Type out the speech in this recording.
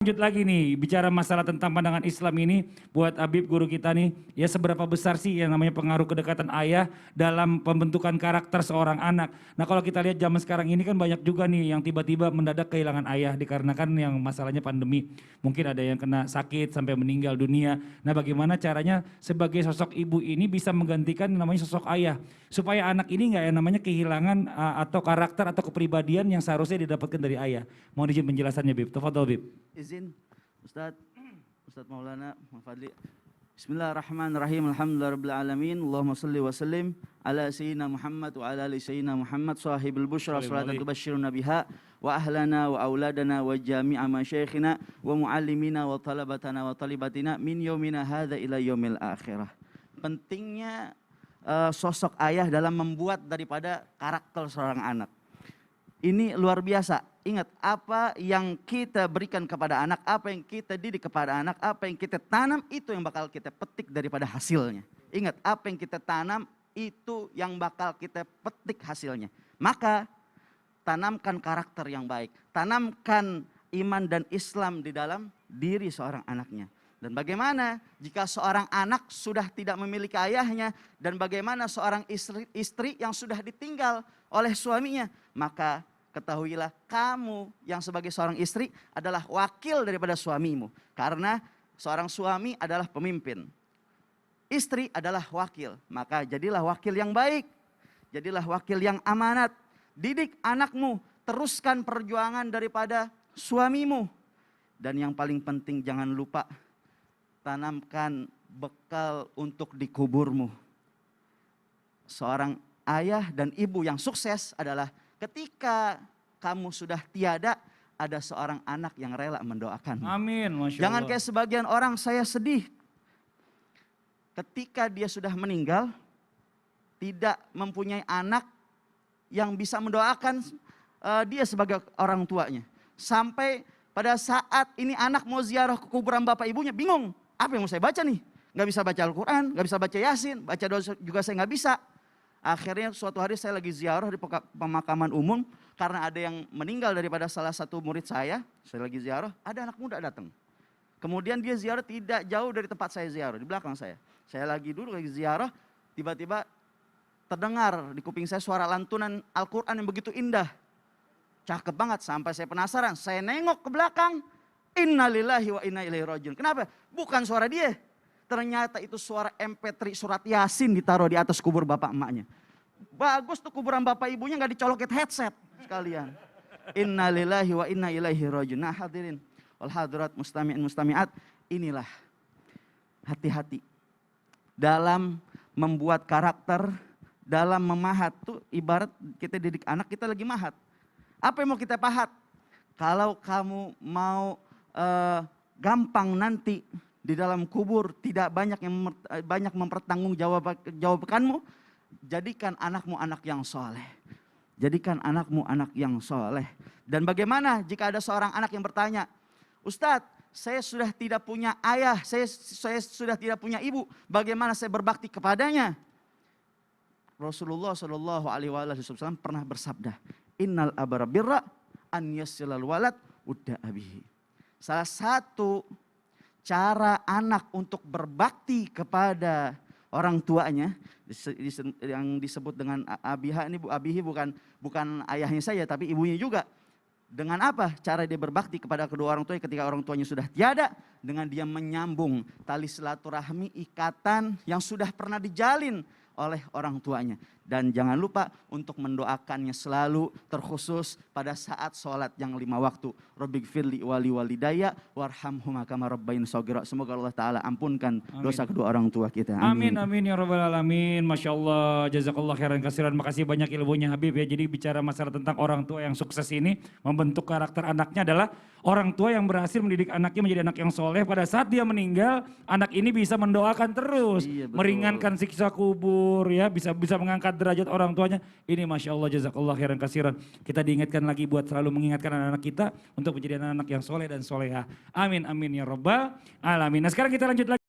Lanjut lagi nih, bicara masalah tentang pandangan Islam ini buat Habib guru kita nih, ya seberapa besar sih yang namanya pengaruh kedekatan ayah dalam pembentukan karakter seorang anak. Nah kalau kita lihat zaman sekarang ini kan banyak juga nih yang tiba-tiba mendadak kehilangan ayah dikarenakan yang masalahnya pandemi. Mungkin ada yang kena sakit sampai meninggal dunia. Nah bagaimana caranya sebagai sosok ibu ini bisa menggantikan namanya sosok ayah. Supaya anak ini nggak yang namanya kehilangan atau karakter atau kepribadian yang seharusnya didapatkan dari ayah. Mohon izin penjelasannya Bib, tafadhol Bib. Izin Ustadz Maulana Fadli. Bismillahirrahmanirrahim. Alhamdulillahirabbil alamin. Allahumma shalli wa sallim ala sayyidina Muhammad wa ala ali sayyidina Muhammad sahibul busyra salatan tubashshiruna biha wa ahlana wa auladana wa jami'a masyayikhina wa muallimina wa talabatana wa talibatina min yaumina hadza ila yaumil akhirah. Pentingnya sosok ayah dalam membuat daripada karakter seorang anak. Ini luar biasa. Ingat, apa yang kita berikan kepada anak, apa yang kita didik kepada anak, apa yang kita tanam, itu yang bakal kita petik daripada hasilnya. Ingat, apa yang kita tanam, itu yang bakal kita petik hasilnya. Maka, tanamkan karakter yang baik. Tanamkan iman dan Islam di dalam diri seorang anaknya. Dan bagaimana jika seorang anak sudah tidak memiliki ayahnya, dan bagaimana seorang istri yang sudah ditinggal oleh suaminya, maka ketahuilah kamu yang sebagai seorang istri adalah wakil daripada suamimu. Karena seorang suami adalah pemimpin, istri adalah wakil. Maka jadilah wakil yang baik, jadilah wakil yang amanat. Didik anakmu, teruskan perjuangan daripada suamimu. Dan yang paling penting jangan lupa, tanamkan bekal untuk dikuburmu. Seorang ayah dan ibu yang sukses adalah ketika kamu sudah tiada, ada seorang anak yang rela mendoakan. Amin, Masya Allah. Jangan kayak sebagian orang, saya sedih. Ketika dia sudah meninggal, tidak mempunyai anak yang bisa mendoakan dia sebagai orang tuanya. Sampai pada saat ini anak mau ziarah ke kuburan bapak ibunya, bingung. Apa yang mau saya baca nih? Gak bisa baca Al-Quran, gak bisa baca Yasin, baca doa juga saya gak bisa. Akhirnya suatu hari saya lagi ziarah di pemakaman umum karena ada yang meninggal daripada salah satu murid saya lagi ziarah, ada anak muda datang. Kemudian dia ziarah tidak jauh dari tempat saya ziarah, di belakang saya. Saya lagi duduk lagi ziarah, tiba-tiba terdengar di kuping saya suara lantunan Al-Quran yang begitu indah. Cakep banget, sampai saya penasaran, saya nengok ke belakang, innalillahi wa inna ilaihi rajiun. Kenapa? Bukan suara dia. Ternyata itu suara MP3 surat Yasin ditaruh di atas kubur bapak emaknya. Bagus tuh kuburan bapak ibunya gak dicolokin headset sekalian. Innalillahi wa inna ilaihi rajiun. Nah hadirin wal hadirat mustami'in mustami'at, inilah hati-hati dalam membuat karakter, dalam memahat. Tuh ibarat kita didik anak, kita lagi mahat. Apa yang mau kita pahat? Kalau kamu mau gampang nanti di dalam kubur, tidak banyak mempertanggungjawabkanmu, jadikan anakmu anak yang soleh. Jadikan anakmu anak yang soleh. Dan bagaimana jika ada seorang anak yang bertanya, Ustadz, saya sudah tidak punya ayah, saya sudah tidak punya ibu, bagaimana saya berbakti kepadanya? Rasulullah SAW pernah bersabda, Innal abara birra an yasilal walad udda abihi. Salah satu cara anak untuk berbakti kepada orang tuanya yang disebut dengan abiha, ini abihi bukan ayahnya saja tapi ibunya juga. Dengan apa cara dia berbakti kepada kedua orang tuanya ketika orang tuanya sudah tiada? Dengan dia menyambung tali silaturahmi, ikatan yang sudah pernah dijalin oleh orang tuanya. Dan jangan lupa untuk mendoakannya selalu, terkhusus pada saat sholat yang 5 waktu. Rabbighfirli wali walidayya warhamhuma kama rabbain shaghira. Semoga Allah Ta'ala ampunkan dosa kedua orang tua kita. Amin. Amin ya rabbal alamin. Masya Allah, jazakallah khairan kasiran. Makasih banyak ilmunya Habib ya. Jadi bicara masalah tentang orang tua yang sukses ini, membentuk karakter anaknya adalah orang tua yang berhasil mendidik anaknya menjadi anak yang soleh. Pada saat dia meninggal, anak ini bisa mendoakan terus, iya, meringankan siksa kubur ya, bisa mengangkat derajat orang tuanya. Ini Masya Allah, jazakallah khairan kasiran. Kita diingatkan lagi buat selalu mengingatkan anak-anak kita untuk menjadi anak-anak yang soleh dan soleha. Amin amin ya rabbal alamin. Nah sekarang kita lanjut lagi.